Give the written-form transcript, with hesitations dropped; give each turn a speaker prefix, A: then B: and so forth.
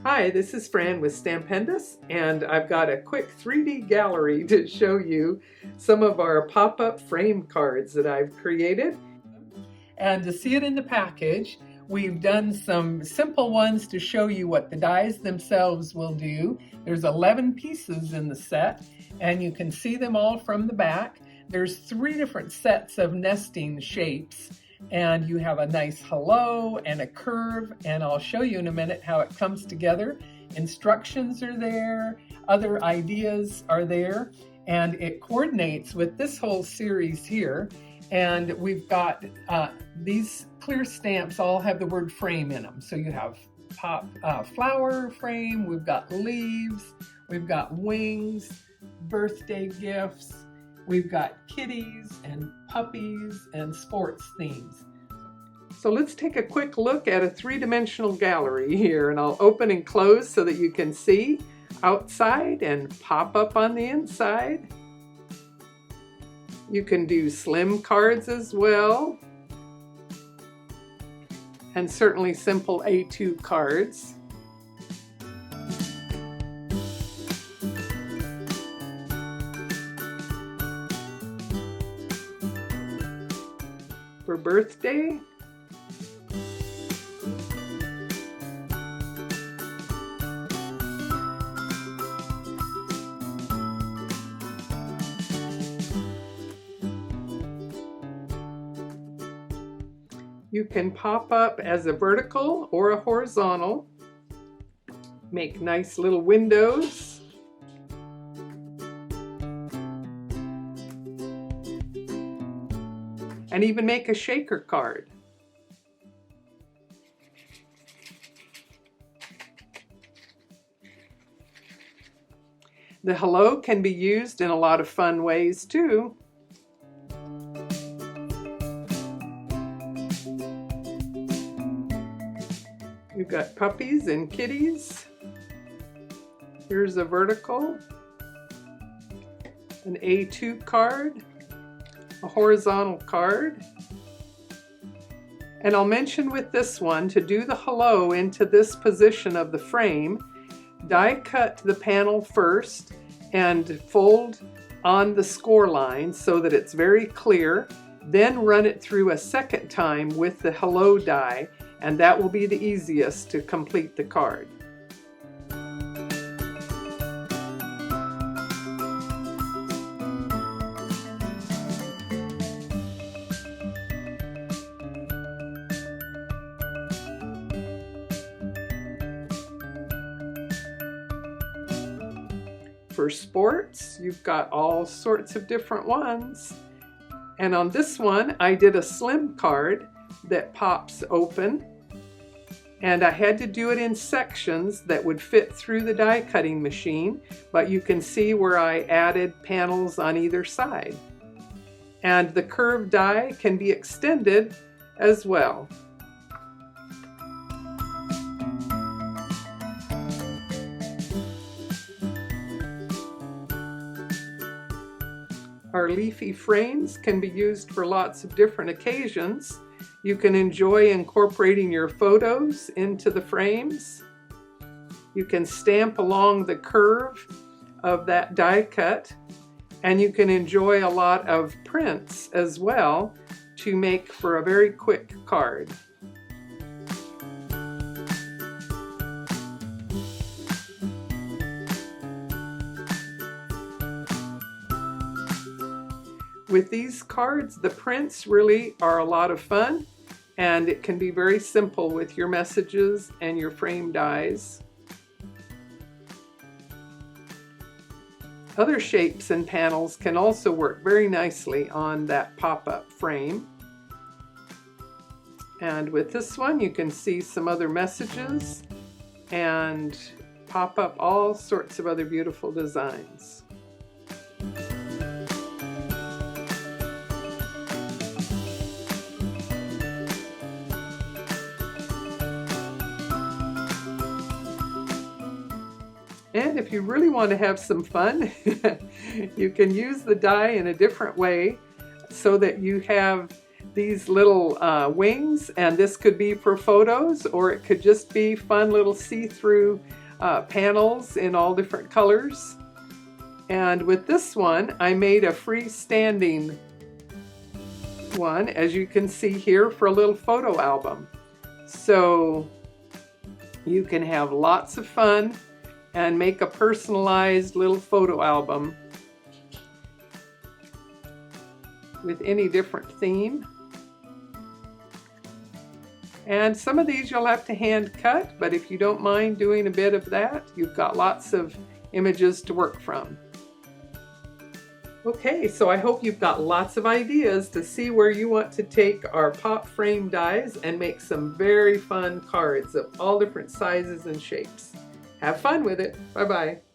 A: Hi, this is Fran with Stampendous, and I've got a quick 3D gallery to show you some of our pop-up frame cards that I've created. And to see it in the package, we've done some simple ones to show you what the dies themselves will do. There's 11 pieces in the set, and you can see them all from the back. There's 3 different sets of nesting shapes. And you have a nice hello and a curve, and I'll show you in a minute how it comes together. Instructions are there, other ideas are there, and it coordinates with this whole series here. And we've got these clear stamps all have the word frame in them. So you have flower frame, we've got leaves, we've got wings, birthday gifts, we've got kitties and puppies and sports themes. So let's take a quick look at a 3-dimensional gallery here, and I'll open and close so that you can see outside and pop up on the inside. You can do slim cards as well, and certainly simple A2 cards. For birthday, you can pop up as a vertical or a horizontal, make nice little windows. And even make a shaker card. The hello can be used in a lot of fun ways too. You've got puppies and kitties. Here's a vertical, an A2 card, a horizontal card. And I'll mention with this one, to do the hello into this position of the frame, die cut the panel first and fold on the score line so that it's very clear, then run it through a second time with the hello die, and that will be the easiest to complete the card. For sports, you've got all sorts of different ones. And on this one, I did a slim card that pops open. And I had to do it in sections that would fit through the die cutting machine, but you can see where I added panels on either side. And the curved die can be extended as well. Our leafy frames can be used for lots of different occasions. You can enjoy incorporating your photos into the frames. You can stamp along the curve of that die cut, and you can enjoy a lot of prints as well to make for a very quick card. With these cards, the prints really are a lot of fun, and it can be very simple with your messages and your frame dies. Other shapes and panels can also work very nicely on that pop-up frame. And with this one, you can see some other messages and pop up all sorts of other beautiful designs. And if you really want to have some fun, you can use the die in a different way so that you have these little wings, and this could be for photos, or it could just be fun little see-through panels in all different colors. And with this one, I made a freestanding one, as you can see here, for a little photo album. So you can have lots of fun and make a personalized little photo album with any different theme. And some of these you'll have to hand cut, but if you don't mind doing a bit of that, you've got lots of images to work from. Okay, so I hope you've got lots of ideas to see where you want to take our pop frame dies and make some very fun cards of all different sizes and shapes. Have fun with it. Bye-bye.